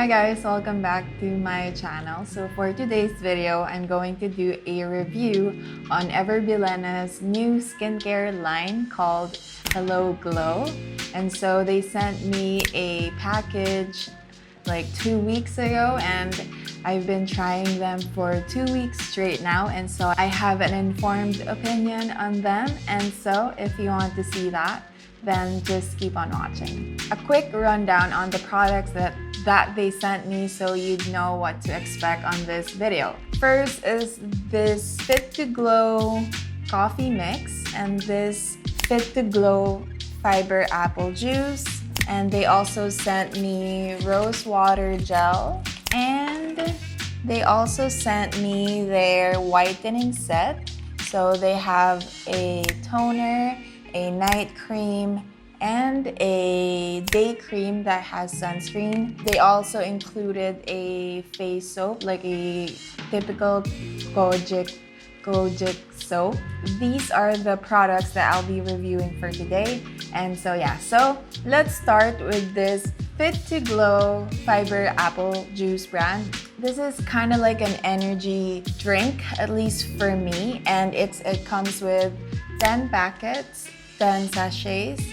Hi guys, welcome back to my channel. So for today's video, I'm going to do a review on Ever Bilena's new skincare line called Hello Glow. And so they sent me a package like 2 weeks ago, and I've been trying them for 2 weeks straight now, and so I have an informed opinion on them. And so if you want to see that, then just keep on watching. A quick rundown on the products that they sent me so you'd know what to expect on this video. First is this Fit to Glow coffee mix and this Fit to Glow fiber apple juice. And they also sent me rose water gel, and they also sent me their whitening set. So they have a toner, a night cream, and a day cream that has sunscreen. They also included a face soap, like a typical Kojic soap. These are the products that I'll be reviewing for today. And so let's start with this Fit to Glow Fiber Apple Juice brand. This is kind of like an energy drink, at least for me, and it comes with 10 packets, 10 sachets,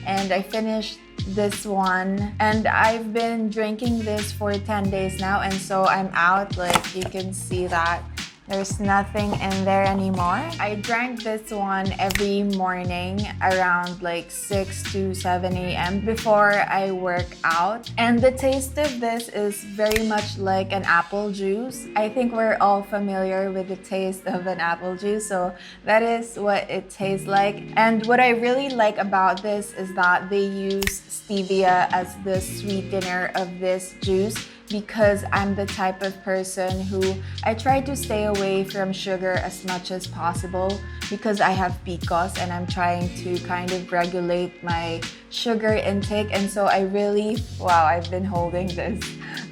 and I finished this one, and I've been drinking this for 10 days now, and so I'm out. Like, you can see that there's nothing in there anymore. I drank this one every morning around like 6 to 7 a.m. before I work out. And the taste of this is very much like an apple juice. I think we're all familiar with the taste of an apple juice, so that is what it tastes like. And what I really like about this is that they use stevia as the sweetener of this juice, because I'm the type of person who I try to stay away from sugar as much as possible because I have PCOS and I'm trying to kind of regulate my sugar intake. And so I've been holding this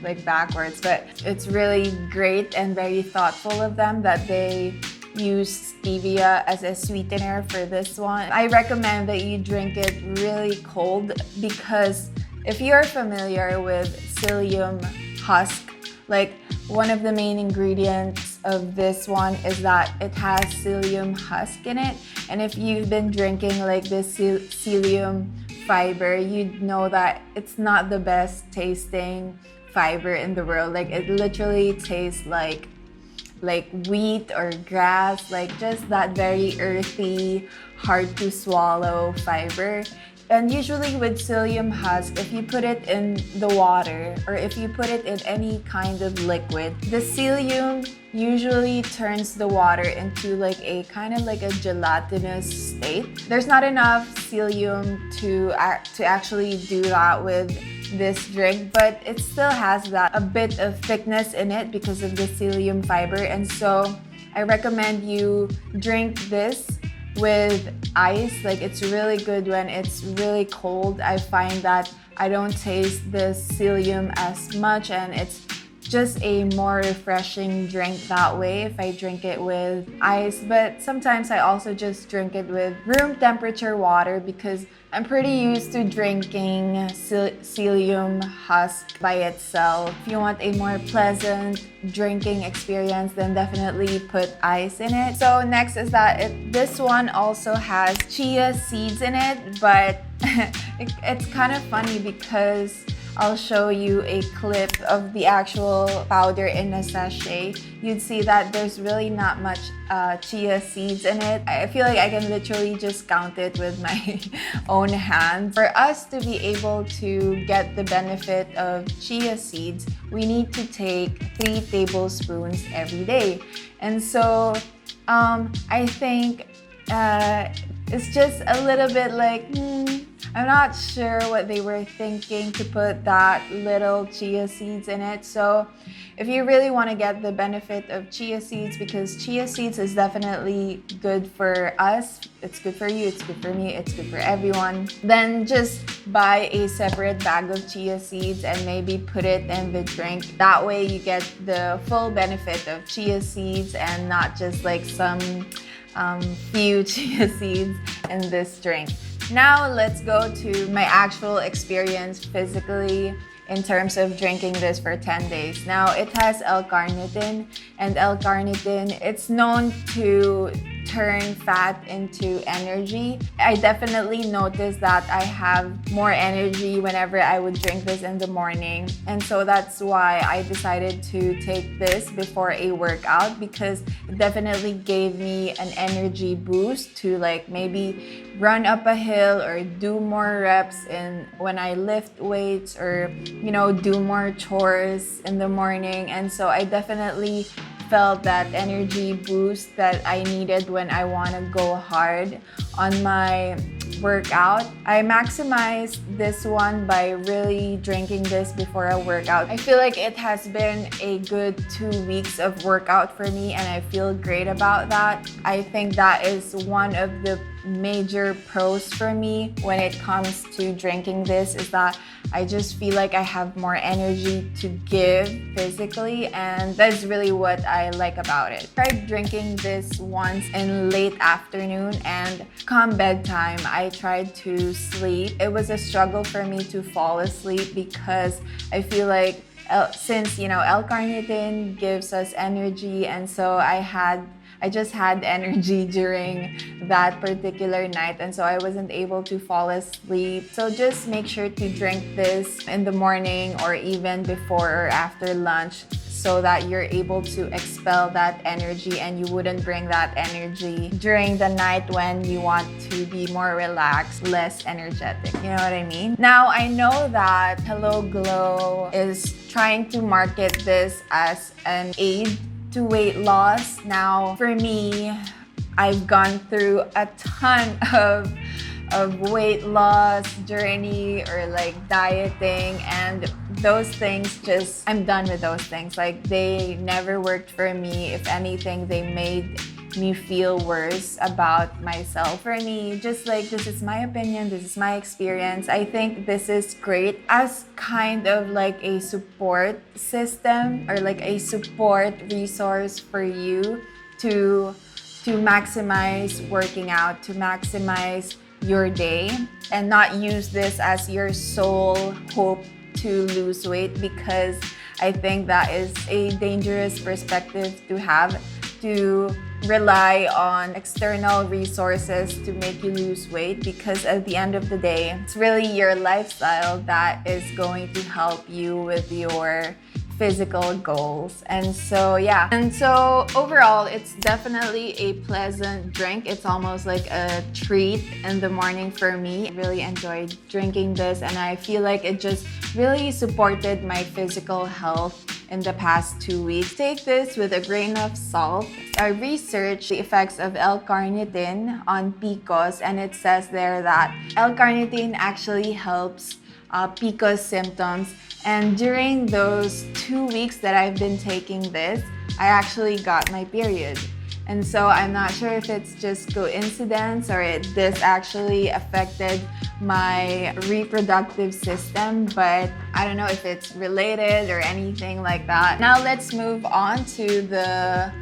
like backwards, but it's really great and very thoughtful of them that they use stevia as a sweetener for this one. I recommend that you drink it really cold, because if you're familiar with psyllium husk, like one of the main ingredients of this one is that it has psyllium husk in it. And if you've been drinking like this psyllium fiber, you'd know that it's not the best tasting fiber in the world. Like, it literally tastes like wheat or grass, like just that very earthy, hard to swallow fiber. And usually with psyllium husk, if you put it in the water or if you put it in any kind of liquid, the psyllium usually turns the water into like a kind of like a gelatinous state. There's not enough psyllium to actually do that with this drink, but it still has that a bit of thickness in it because of the psyllium fiber. And so I recommend you drink this with ice. Like, it's really good when it's really cold. I find that I don't taste the psyllium as much, and it's just a more refreshing drink that way if I drink it with ice. But sometimes I also just drink it with room temperature water because I'm pretty used to drinking psyllium husk by itself. If you want a more pleasant drinking experience, then definitely put ice in it. So next is that this one also has chia seeds in it, but it's kind of funny because I'll show you a clip of the actual powder in a sachet. You'd see that there's really not much chia seeds in it. I feel like I can literally just count it with my own hand. For us to be able to get the benefit of chia seeds, we need to take 3 tablespoons every day. And so I think it's just a little bit like, I'm not sure what they were thinking to put that little chia seeds in it. So if you really want to get the benefit of chia seeds, because chia seeds is definitely good for us, it's good for you, it's good for me, it's good for everyone, then just buy a separate bag of chia seeds and maybe put it in the drink. That way you get the full benefit of chia seeds and not just like some few chia seeds in this drink. Now let's go to my actual experience physically in terms of drinking this for 10 days. Now, it has L-carnitine, and L-carnitine, it's known to turn fat into energy. I definitely noticed that I have more energy whenever I would drink this in the morning. And so that's why I decided to take this before a workout, because it definitely gave me an energy boost to like maybe run up a hill or do more reps in when I lift weights, or do more chores in the morning. And so I definitely felt that energy boost that I needed when I want to go hard on my workout. I maximized this one by really drinking this before a workout. I feel like it has been a good 2 weeks of workout for me, and I feel great about that. I think that is one of the major pros for me when it comes to drinking this, is that I just feel like I have more energy to give physically, and that's really what I like about it. I tried drinking this once in late afternoon, and come bedtime, I tried to sleep. It was a struggle for me to fall asleep because I feel like since L-carnitine gives us energy, and so I just had energy during that particular night, and so I wasn't able to fall asleep. So just make sure to drink this in the morning or even before or after lunch, so that you're able to expel that energy and you wouldn't bring that energy during the night when you want to be more relaxed, less energetic. You know what I mean? Now, I know that Hello Glow is trying to market this as an aid to weight loss. Now, for me, I've gone through a ton of weight loss journey or like dieting, and those things I'm done with those things. Like, they never worked for me. If anything, they made me feel worse about myself. For me, just like, this is my opinion, this is my experience, I think this is great as kind of like a support system or like a support resource for you to maximize working out, to maximize your day, and not use this as your sole hope to lose weight, because I think that is a dangerous perspective to have, to rely on external resources to make you lose weight, because at the end of the day, it's really your lifestyle that is going to help you with your physical goals. And so yeah, and so overall, it's definitely a pleasant drink. It's almost like a treat in the morning for me. I really enjoyed drinking this, and I feel like it just really supported my physical health in the past 2 weeks. Take this with a grain of salt. I researched the effects of L-carnitine on PCOS, and it says there that L-carnitine actually helps PCOS symptoms. And during those 2 weeks that I've been taking this, I actually got my period. And so I'm not sure if it's just coincidence or this actually affected my reproductive system, but I don't know if it's related or anything like that. Now let's move on to the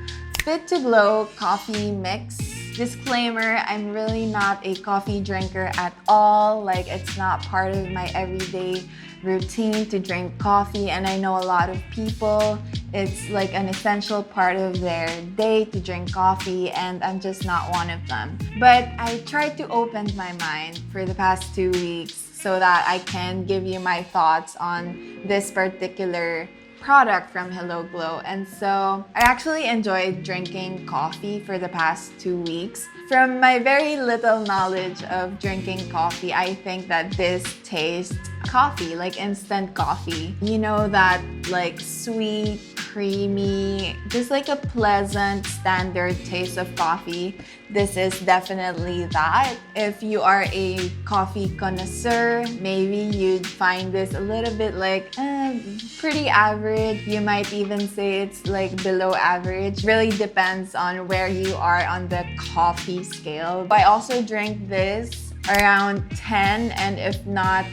Fit to Glow coffee mix. Disclaimer, I'm really not a coffee drinker at all. Like, it's not part of my everyday routine to drink coffee, and I know a lot of people, it's like an essential part of their day to drink coffee, and I'm just not one of them. But I tried to open my mind for the past 2 weeks so that I can give you my thoughts on this particular product from Hello Glow. And so I actually enjoyed drinking coffee for the past 2 weeks. From my very little knowledge of drinking coffee, I think that this tastes coffee, like instant coffee. You know, that like sweet, creamy, just like a pleasant standard taste of coffee. This is definitely that. If you are a coffee connoisseur, maybe you'd find this a little bit like pretty average. You might even say it's like below average. Really depends on where you are on the coffee scale. I also drink this around 10, and if not,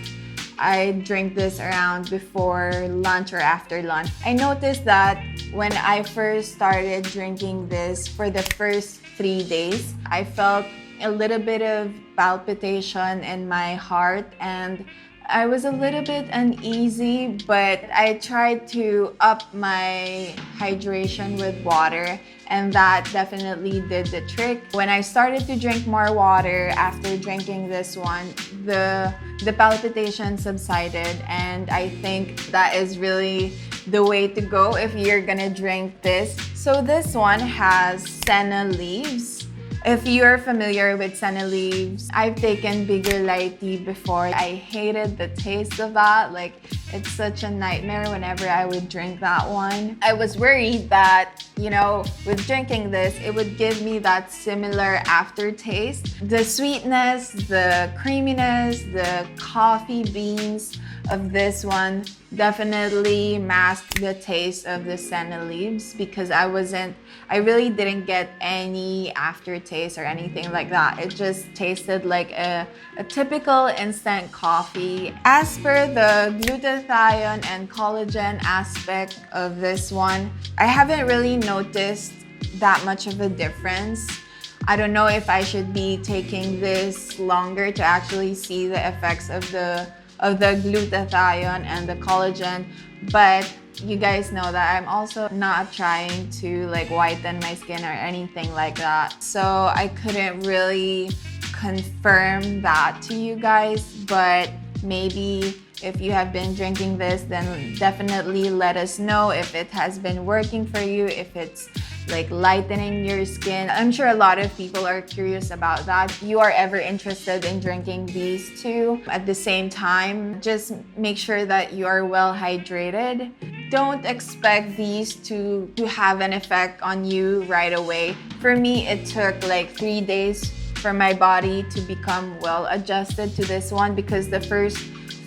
I drink this around before lunch or after lunch. I noticed that when I first started drinking this, for the first 3 days, I felt a little bit of palpitation in my heart and I was a little bit uneasy, but I tried to up my hydration with water, and that definitely did the trick. When I started to drink more water after drinking this one, the palpitation subsided, and I think that is really the way to go if you're gonna drink this. So this one has senna leaves. If you're familiar with senna leaves, I've taken bigger light tea before. I hated the taste of that. Like, it's such a nightmare whenever I would drink that one. I was worried that, you know, with drinking this, it would give me that similar aftertaste. The sweetness, the creaminess, the coffee beans of this one definitely masked the taste of the senna leaves, because I really didn't get any aftertaste or anything like that. It just tasted like a typical instant coffee. As per the glutathione and collagen aspect of this one, I haven't really noticed that much of a difference. I don't know if I should be taking this longer to actually see the effects of the glutathione and the collagen, but you guys know that I'm also not trying to like whiten my skin or anything like that, so I couldn't really confirm that to you guys. But maybe if you have been drinking this, then definitely let us know if it has been working for you, if it's like lightening your skin. I'm sure a lot of people are curious about that. If you are ever interested in drinking these two at the same time, just make sure that you are well hydrated. Don't expect these to have an effect on you right away. For me, it took like 3 days for my body to become well adjusted to this one, because the first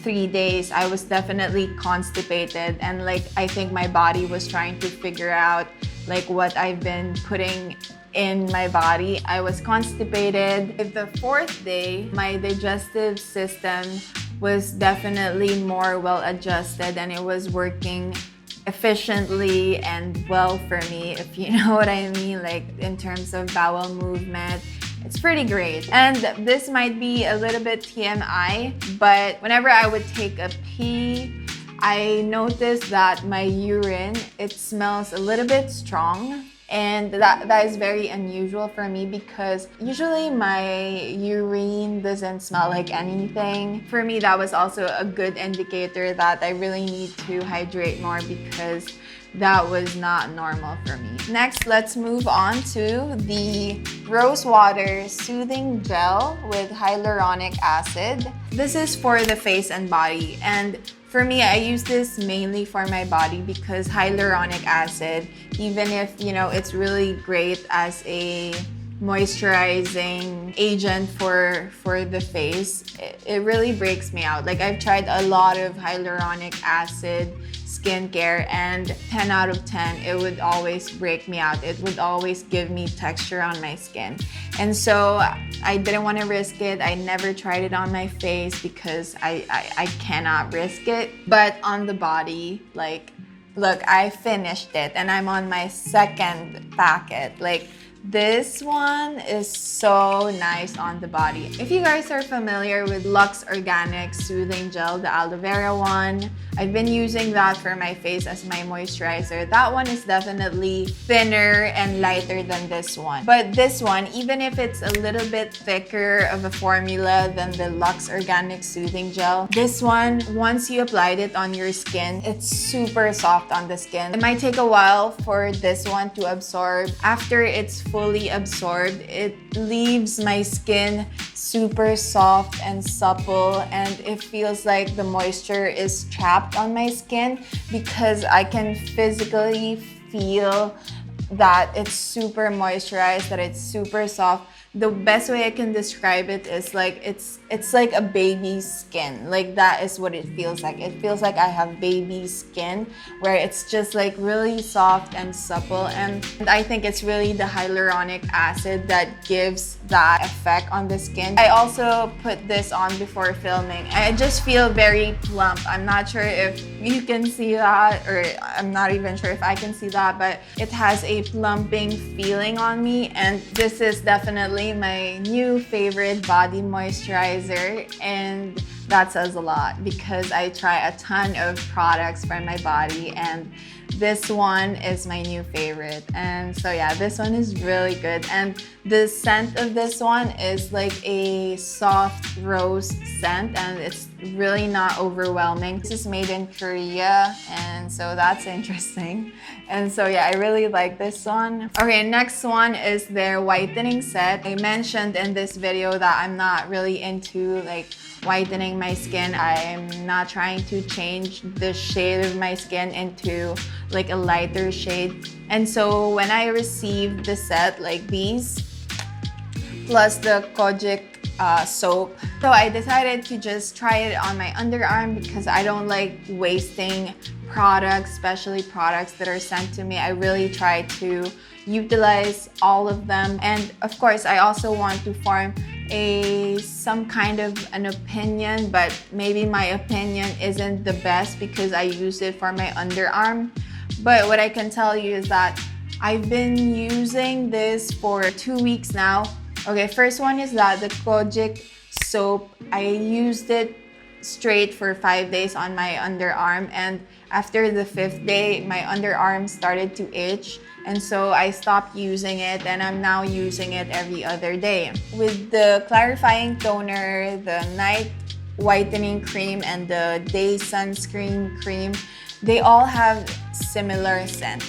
3 days I was definitely constipated, and like I think my body was trying to figure out like what I've been putting in my body. I was constipated. The 4th day, my digestive system was definitely more well adjusted, and it was working efficiently and well for me, if you know what I mean, like in terms of bowel movement. It's pretty great. And this might be a little bit TMI, but whenever I would take a pee, I noticed that my urine, it smells a little bit strong. And that is very unusual for me, because usually my urine doesn't smell like anything. For me, that was also a good indicator that I really need to hydrate more, because that was not normal for me. Next, let's move on to the Rose Water Soothing Gel with Hyaluronic Acid. This is for the face and body, and for me, I use this mainly for my body, because hyaluronic acid, even if, you know, it's really great as a moisturizing agent for the face, it really breaks me out. Like, I've tried a lot of hyaluronic acid skincare, and 10 out of 10, it would always break me out. It would always give me texture on my skin. And so I didn't want to risk it. I never tried it on my face because I cannot risk it. But on the body, like, look, I finished it and I'm on my 2nd packet. Like, this one is so nice on the body. If you guys are familiar with Lux Organic Soothing Gel, the aloe vera one, I've been using that for my face as my moisturizer. That one is definitely thinner and lighter than this one. But this one, even if it's a little bit thicker of a formula than the Lux Organic Soothing Gel, this one, once you applied it on your skin, it's super soft on the skin. It might take a while for this one to absorb. After it's fully absorbed, it leaves my skin super soft and supple, and it feels like the moisture is trapped on my skin, because I can physically feel that it's super moisturized, that it's super soft. The best way I can describe it is like it's like a baby's skin. Like, that is what it feels like. It feels like I have baby skin, where it's just like really soft and supple, and I think it's really the hyaluronic acid that gives that effect on the skin. I also put this on before filming. I just feel very plump. I'm not sure if you can see that, or I'm not even sure if I can see that, but it has a plumping feeling on me, and this is definitely finally my new favorite body moisturizer, and that says a lot because I try a ton of products for my body, and this one is my new favorite. And so yeah, this one is really good, and the scent of this one is like a soft rose scent, and it's really not overwhelming. This is made in Korea, and so that's interesting. And so yeah, I really like this one. Okay, next one is their whitening set. I mentioned in this video that I'm not really into like whitening my skin. I'm not trying to change the shade of my skin into like a lighter shade. And so when I received the set like these, plus the kojic soap, so I decided to just try it on my underarm because I don't like wasting products, especially products that are sent to me. I really try to utilize all of them. And of course, I also want to form some kind of an opinion, but maybe my opinion isn't the best because I use it for my underarm. But what I can tell you is that I've been using this for 2 weeks now. Okay, first one is that the kojic soap, I used it straight for 5 days on my underarm, and after the 5th day my underarm started to itch, and so I stopped using it, and I'm now using it every other day. With the clarifying toner, the night whitening cream, and the day sunscreen cream, they all have similar scent.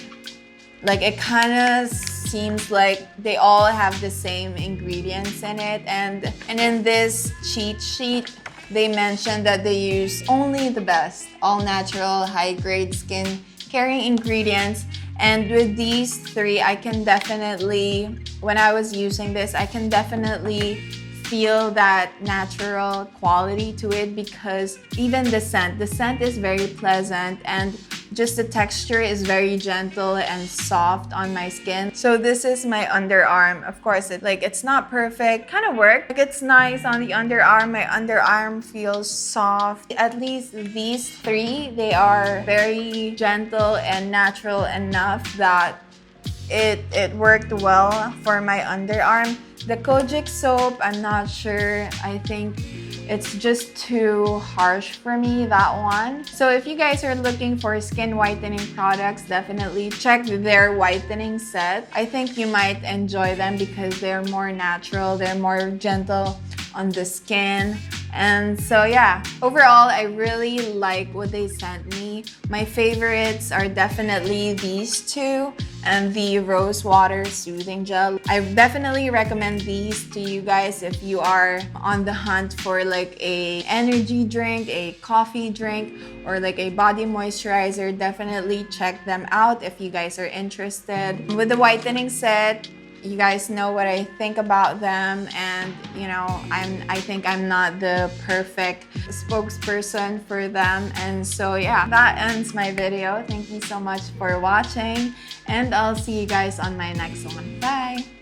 Like it kind of seems like they all have the same ingredients in it, and in this cheat sheet they mentioned that they use only the best all-natural high-grade skin caring ingredients. And with these three, I can definitely, when I was using this, I can definitely feel that natural quality to it, because even the scent is very pleasant, and just the texture is very gentle and soft on my skin. So this is my underarm. Of course, it's not perfect, kind of work. Like it's nice on the underarm. My underarm feels soft. At least these three, they are very gentle and natural enough that it worked well for my underarm. The kojic soap, I'm not sure. I think it's just too harsh for me, that one. So if you guys are looking for skin whitening products, definitely check their whitening set. I think you might enjoy them because they're more natural, they're more gentle on the skin. And so yeah, overall, I really like what they sent me. My favorites are definitely these two and the rose water soothing gel. I definitely recommend these to you guys if you are on the hunt for like a energy drink, a coffee drink, or like a body moisturizer. Definitely check them out if you guys are interested. With the whitening set, you guys know what I think about them, and you know, I think I'm not the perfect spokesperson for them. And so yeah, that ends my video. Thank you so much for watching, and I'll see you guys on my next one. Bye!